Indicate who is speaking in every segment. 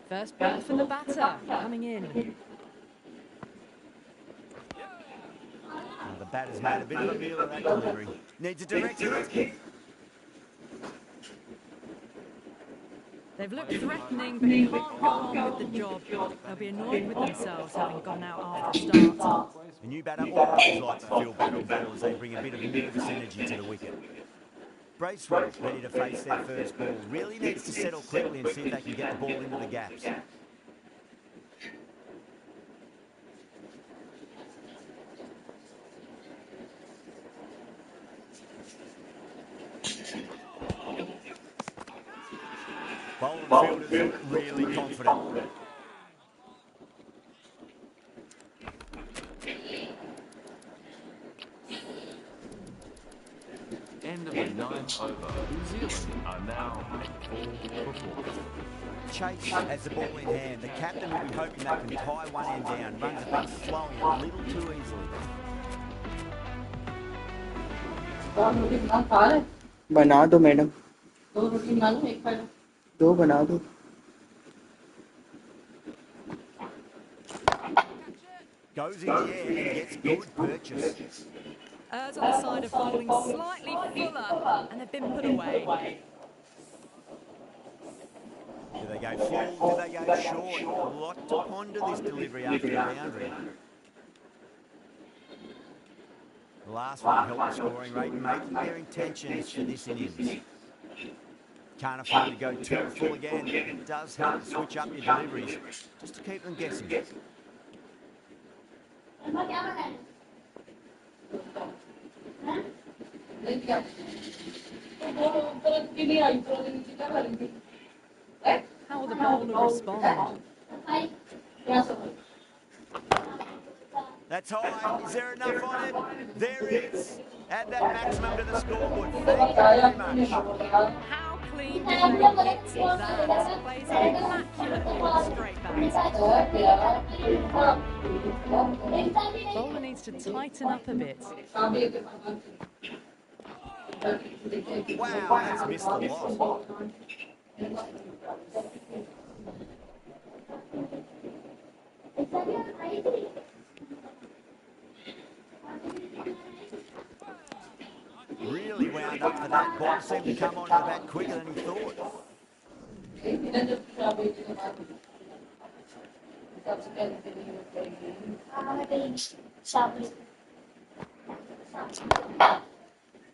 Speaker 1: First ball for the batter, coming in.
Speaker 2: The batter's made a bit of a meal of that delivery. Needs a direct hit.
Speaker 1: They've looked threatening, but can't go on with the job. They'll be annoyed with themselves having gone out after a start.
Speaker 2: The new batter always likes to field battle ball as they bring a bit of nervous energy to the wicket. Bracewell, ready to face their first ball, really needs to settle quickly and see if they can get the ball into the gaps. Bowling fielders look really confident.
Speaker 3: End of the ninth over. New Zealand are now at full performance.
Speaker 2: Chase has the ball in hand. The captain will be hoping they can tie one end down. Runs have been flowing a little too easily.
Speaker 4: बना दो madam दो बना दो
Speaker 2: Goes in the air and gets good purchase.
Speaker 1: Errs on the side of falling slightly fuller, and they've been put away.
Speaker 2: Do they go full? Do they go short? A lot to ponder this delivery after the boundary. The last one helped the scoring rate, making their intentions for this innings. Can't afford to go too full again. It does help to switch up your deliveries, just to keep them guessing.
Speaker 1: How will the bowler respond?
Speaker 2: That's high. Is there enough on it? There is. Add that maximum to the scoreboard. Thank you very much.
Speaker 1: How clean did they hit that? Plays immaculately with straight bat. Bowler needs to tighten up a bit.
Speaker 2: Wow, that's missed a lot. Really wound up for that. Ball seemed to come onto the bat quicker than he thought.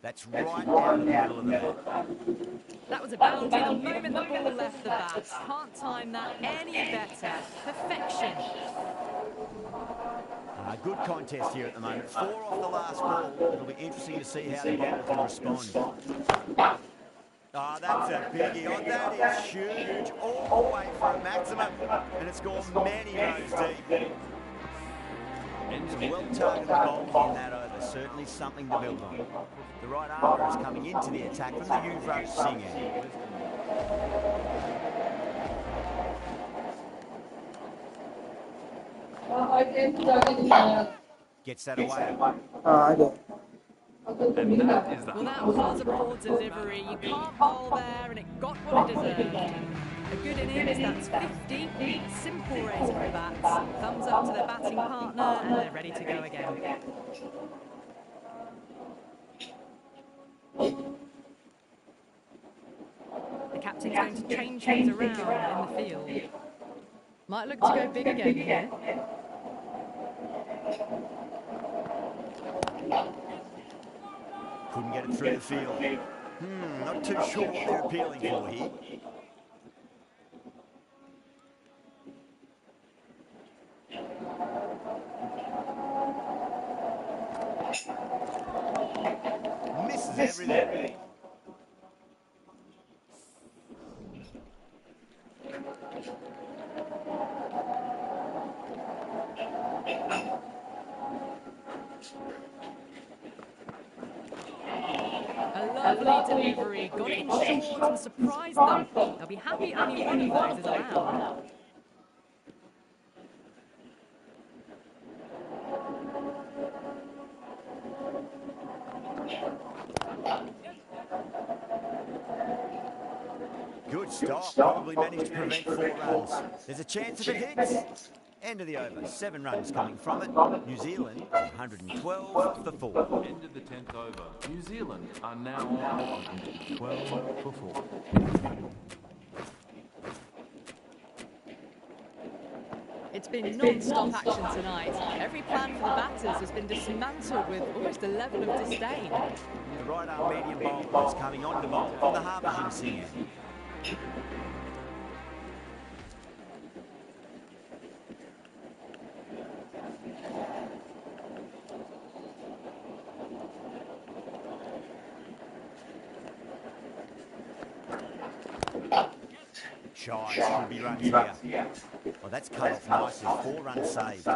Speaker 2: That's right down the middle of the bat.
Speaker 1: That was a bounty the moment the ball left the bat. Can't time that any better. Perfection.
Speaker 2: Good contest here at the moment. 4 off the last ball. It'll be interesting to see how the bowler can respond. Oh, that's a biggie. Oh, that is huge. All the way for a maximum. And it's gone many rows deep. Some well-targeted bowls in that over. Certainly something to build on. The right armour is coming into the attack from the Yuvraj Singh end. Gets that away.
Speaker 3: And that is the
Speaker 1: Well, that was a poor delivery. You can't bowl there, and it got what it deserved. A good innings, that's 50. Simple raising the bats. Thumbs up to their batting partner, and they're ready to go again. The captain's going to change things around in the field. Might look to go big again here.
Speaker 2: Couldn't get it through the field. Not too sure what they're appealing for here. Misses everything.
Speaker 1: Lovely delivery, got in short and surprised them. They'll be happy only one of those is allowed.
Speaker 2: Good stop. Probably managed to prevent 4 runs. There's a chance if it hits. End of the over. 7 runs coming from it. New Zealand 112 for 4.
Speaker 3: End of the 10th over. New Zealand are now on 112 for 4.
Speaker 1: It's been non-stop action tonight. Every plan for the batters has been dismantled with almost a level of disdain.
Speaker 2: The right arm medium bowler is coming on to bowl from the Harbour Singer. Shy, should be runs here. Well, that's cut off nicely. 4 runs saved.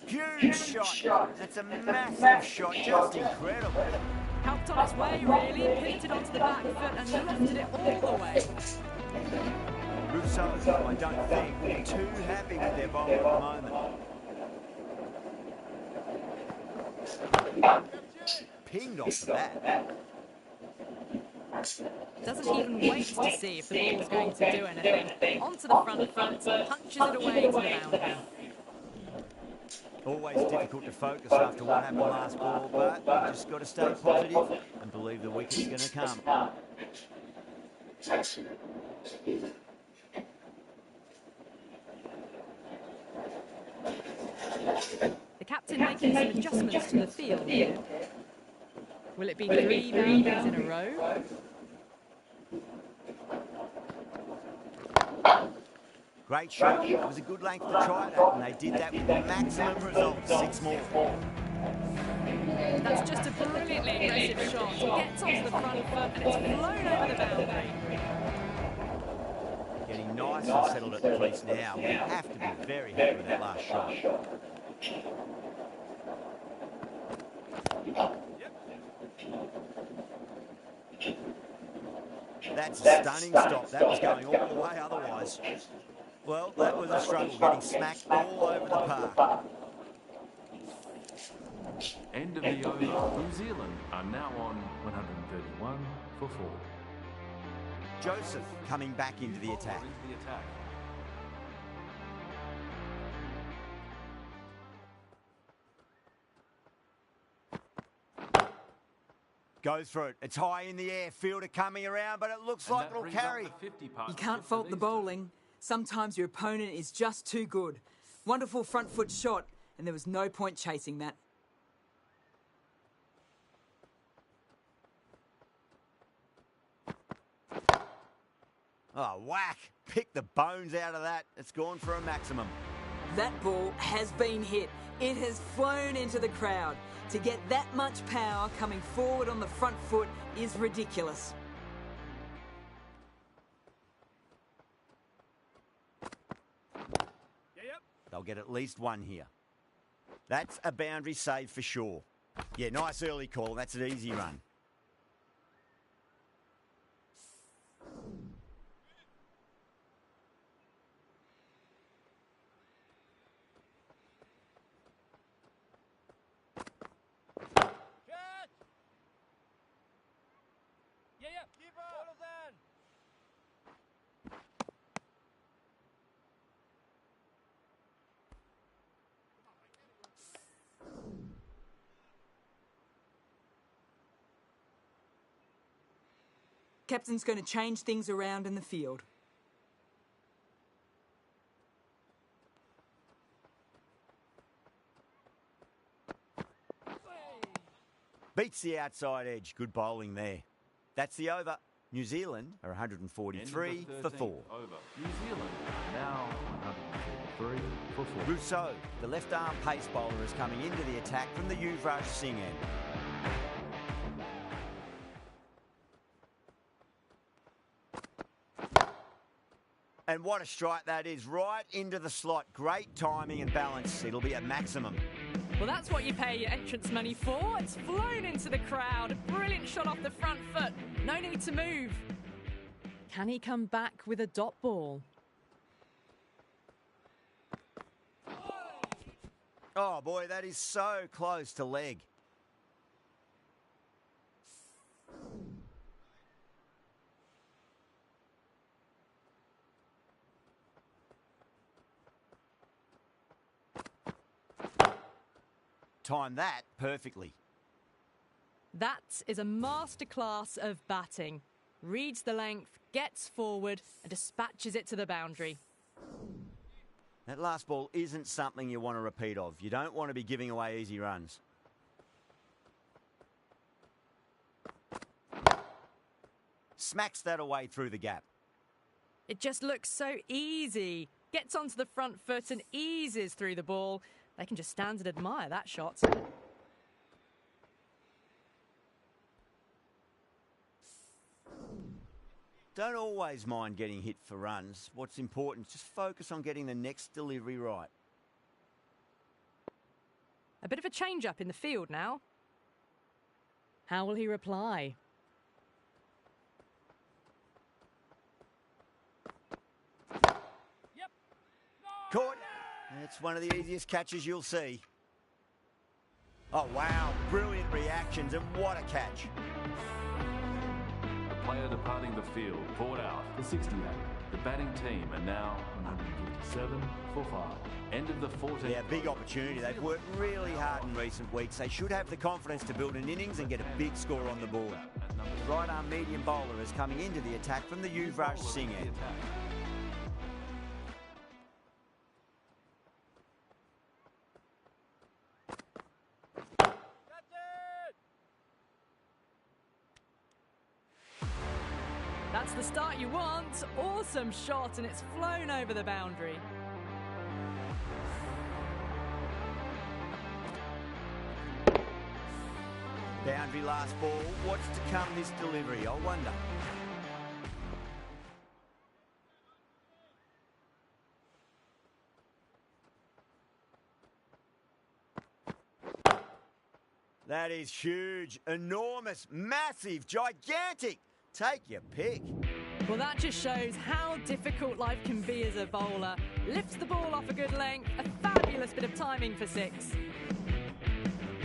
Speaker 2: Huge shot. That's a massive shot. Just incredible.
Speaker 1: Helped on its way, really. Pivoted onto the back foot and lofted it all the way.
Speaker 2: Rousseau, I don't think, too happy with their bowling at the moment. Pinged off the bat.
Speaker 1: Doesn't even wait to see if the ball's going to do anything. Onto the front foot, punches it away to the boundary.
Speaker 2: Always difficult to focus after what happened last ball, but you just got to stay positive and believe the wicket's going to come.
Speaker 1: The captain making some adjustments to the field here. Will it be 3 boundaries in a row?
Speaker 2: Great shot. It was a good length to try that, and they did that with maximum results. 6 more.
Speaker 1: That's just a brilliantly aggressive shot. He gets onto the front foot and it's flown over the boundary.
Speaker 2: Getting nice and settled at the crease now. We have to be very happy with that last shot. That's a stunning stop. That was going all the way otherwise. Well, that was a struggle, getting smacked all over the park.
Speaker 3: End of the over. New Zealand are now on 131 for 4.
Speaker 2: Joseph coming back into the attack. Goes for it. It's high in the air. Fielder coming around, but it looks like it'll carry.
Speaker 5: You can't fault the bowling. Sometimes your opponent is just too good. Wonderful front foot shot, and there was no point chasing that.
Speaker 2: Oh, whack. Pick the bones out of that. It's gone for a maximum.
Speaker 5: That ball has been hit. It has flown into the crowd. To get that much power coming forward on the front foot is ridiculous.
Speaker 2: They'll get at least 1 here. That's a boundary save for sure. Yeah, nice early call. That's an easy run.
Speaker 5: Captain's going to change things around in the field.
Speaker 2: Beats the outside edge. Good bowling there. That's the over. New Zealand are 143 for 4.
Speaker 3: Over. New Zealand now 143 for 4.
Speaker 2: Rousseau, the left arm pace bowler, is coming into the attack from the Yuvraj Singh end. And what a strike that is, right into the slot. Great timing and balance. It'll be a maximum.
Speaker 1: Well, that's what you pay your entrance money for. It's flown into the crowd. A brilliant shot off the front foot. No need to move. Can he come back with a dot ball?
Speaker 2: Oh boy, that is so close to leg. Timed that perfectly.
Speaker 1: That is a masterclass of batting. Reads the length, gets forward and dispatches it to the boundary.
Speaker 2: That last ball isn't something you want to repeat of. You don't want to be giving away easy runs. Smacks that away through the gap.
Speaker 1: It just looks so easy. Gets onto the front foot and eases through the ball. They can just stand and admire that shot.
Speaker 2: Don't always mind getting hit for runs. What's important is just focus on getting the next delivery right.
Speaker 1: A bit of a change-up in the field now. How will he reply?
Speaker 2: Caught. It's one of the easiest catches you'll see. Oh, wow. Brilliant reactions, and what a catch.
Speaker 3: A player departing the field, brought out for 68. The batting team are now 157 for 5. End of the 14th.
Speaker 2: Yeah, big opportunity. They've worked really hard in recent weeks. They should have the confidence to build an innings and get a big score on the board. Right arm medium bowler is coming into the attack from the Yuvraj Singh end.
Speaker 1: That's the start you want. Awesome shot, and it's flown over the boundary.
Speaker 2: Boundary last ball. What's to come this delivery, I wonder. That is huge, enormous, massive, gigantic. Take your pick.
Speaker 1: Well, that just shows how difficult life can be as a bowler. Lifts the ball off a good length, a fabulous bit of timing for 6.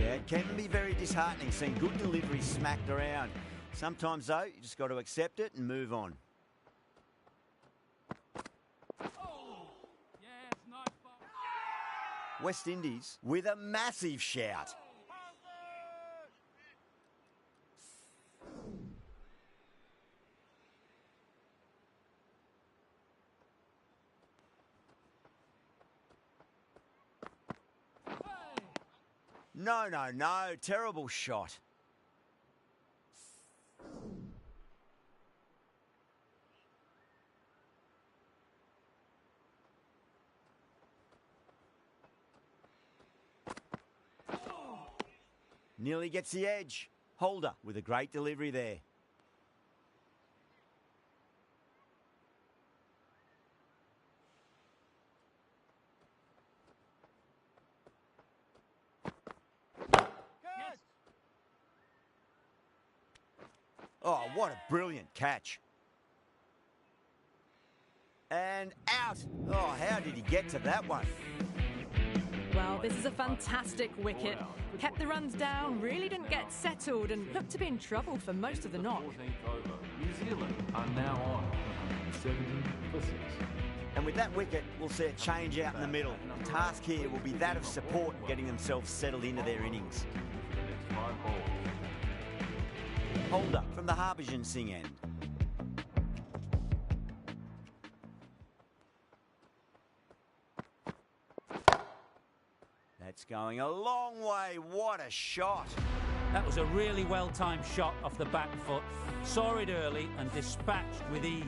Speaker 2: Yeah, it can be very disheartening seeing good deliveries smacked around. Sometimes, though, you just got to accept it and move on. West Indies with a massive shout. No, no, no. Terrible shot. Nearly gets the edge. Holder with a great delivery there. Oh, what a brilliant catch. And out. Oh, how did he get to that one?
Speaker 1: Well, this is a fantastic wicket. Kept the runs down, really didn't get settled, and looked to be in trouble for most of the knock.
Speaker 3: 14th over. New Zealand are now on 170 for 6.
Speaker 2: And with that wicket, we'll see a change out in the middle. The task here will be that of support and getting themselves settled into their innings.
Speaker 3: The next 5 balls.
Speaker 2: Holder from the Harbhajan Singh end. That's going a long way. What a shot.
Speaker 6: That was a really well-timed shot off the back foot. Saw it early and dispatched with ease.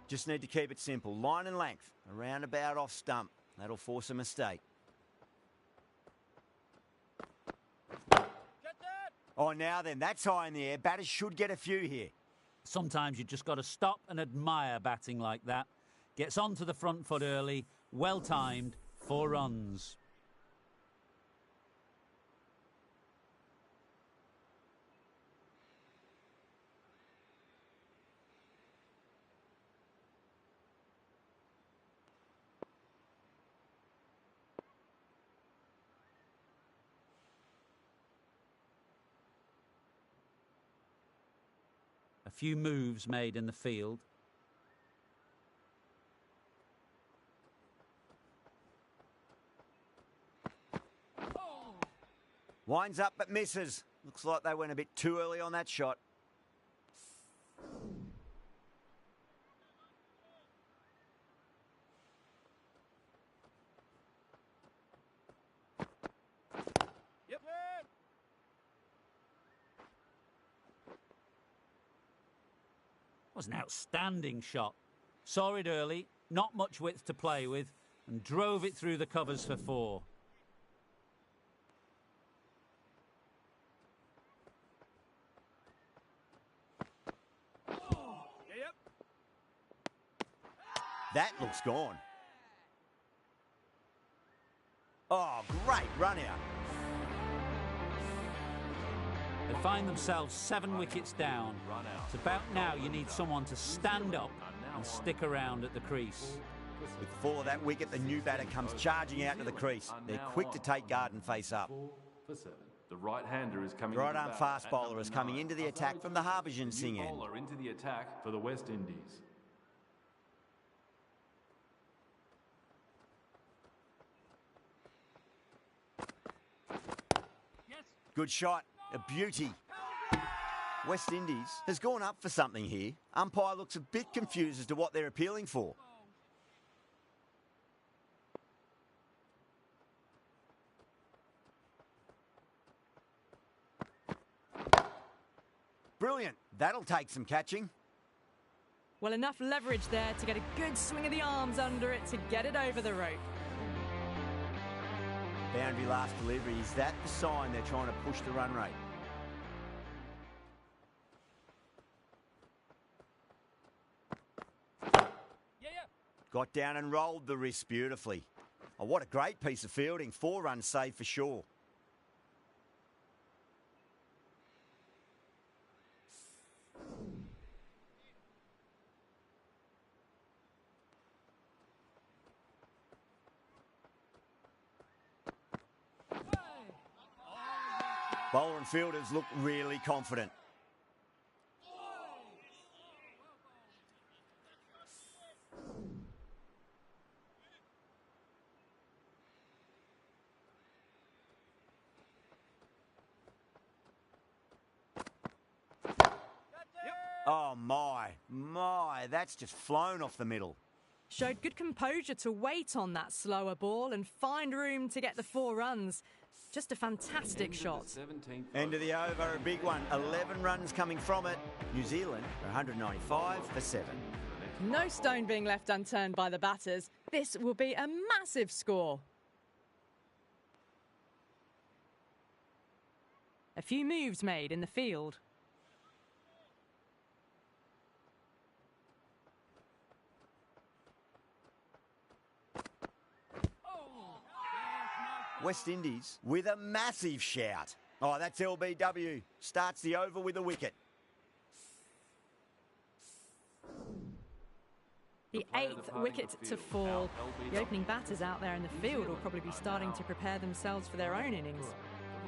Speaker 2: Just need to keep it simple. Line and length. A roundabout off stump. That'll force a mistake. Oh, now then, that's high in the air. Batters should get a few here.
Speaker 6: Sometimes you just got to stop and admire batting like that. Gets onto the front foot early, well-timed, 4 runs. A few moves made in the field.
Speaker 2: Winds up but misses. Looks like they went a bit too early on that shot.
Speaker 6: Yep. Was an outstanding shot. Saw it early, not much width to play with, and drove it through the covers for 4.
Speaker 2: That looks gone. Oh, great run out.
Speaker 6: They find themselves 7 wickets down. It's about now you need someone to stand up and stick around at the crease.
Speaker 2: With 4 of that wicket, the new batter comes charging out to the crease. They're quick to take guard and face up.
Speaker 3: 4 for 7. The right-hander is coming.
Speaker 2: Right arm fast bowler is coming into the attack from the Harbhajan Singh end.
Speaker 3: Bowler into the attack for the West Indies.
Speaker 2: Good shot, a beauty. West Indies has gone up for something here. Umpire looks a bit confused as to what they're appealing for. Brilliant. That'll take some catching.
Speaker 1: Well, enough leverage there to get a good swing of the arms under it to get it over the rope.
Speaker 2: Boundary last delivery. Is that the sign they're trying to push the run rate? Got down and rolled the wrist beautifully. Oh, what a great piece of fielding. 4 runs saved for sure. Bowler and fielders look really confident. Oh my, that's just flown off the middle.
Speaker 1: Showed good composure to wait on that slower ball and find room to get the 4 runs. Just a fantastic shot.
Speaker 2: End of the over, a big one. 11 runs coming from it. New Zealand, 195 for 7.
Speaker 1: No stone being left unturned by the batters. This will be a massive score. A few moves made in the field.
Speaker 2: West Indies with a massive shout. Oh, that's LBW. Starts the over with a wicket.
Speaker 1: The 8th wicket to fall. The opening batters out there in the field will probably be starting to prepare themselves for their own innings.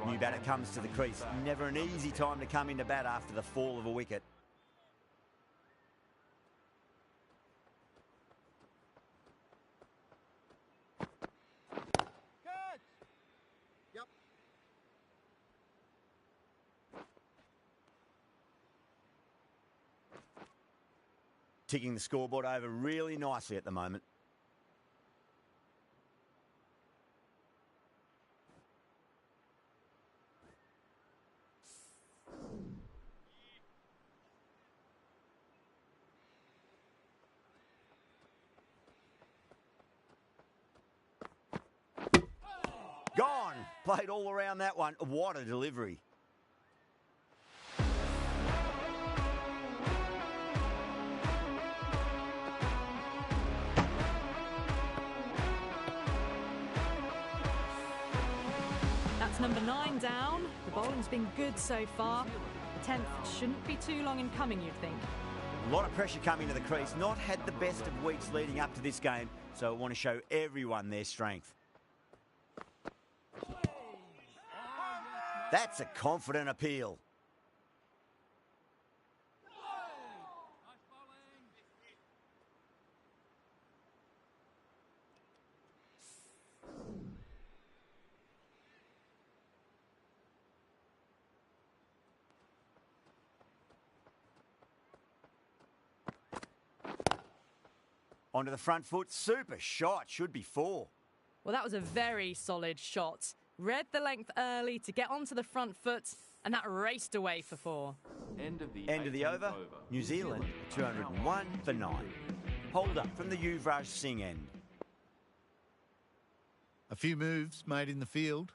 Speaker 2: New batter comes to the crease. Never an easy time to come into bat after the fall of a wicket. Ticking the scoreboard over really nicely at the moment. Gone. Played all around that one. What a delivery.
Speaker 1: That's number 9 down. The bowling's been good so far. The 10th shouldn't be too long in coming, you'd think.
Speaker 2: A lot of pressure coming to the crease. Not had the best of weeks leading up to this game, so I want to show everyone their strength. That's a confident appeal. Onto the front foot. Super shot. Should be 4.
Speaker 1: Well, that was a very solid shot. Read the length early to get onto the front foot, and that raced away for 4.
Speaker 3: End of the
Speaker 2: End of the
Speaker 3: 18th
Speaker 2: over. New Zealand 201 for 9. Hold up from the Yuvraj Singh end.
Speaker 7: A few moves made in the field.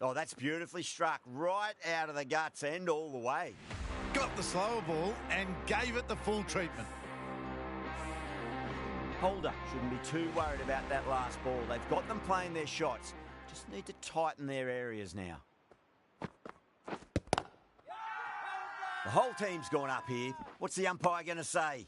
Speaker 2: Oh, that's beautifully struck. Right out of the guts, end all the way.
Speaker 7: Got the slower ball and gave it the full treatment.
Speaker 2: Holder shouldn't be too worried about that last ball. They've got them playing their shots. Just need to tighten their areas now. The whole team's gone up here. What's the umpire going to say?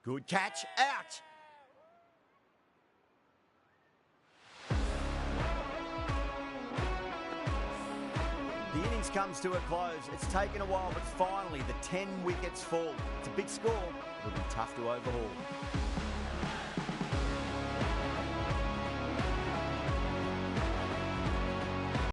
Speaker 2: Good catch, out. The innings comes to a close. It's taken a while, but finally the 10 wickets fall. It's a big score. It'll be tough to overhaul.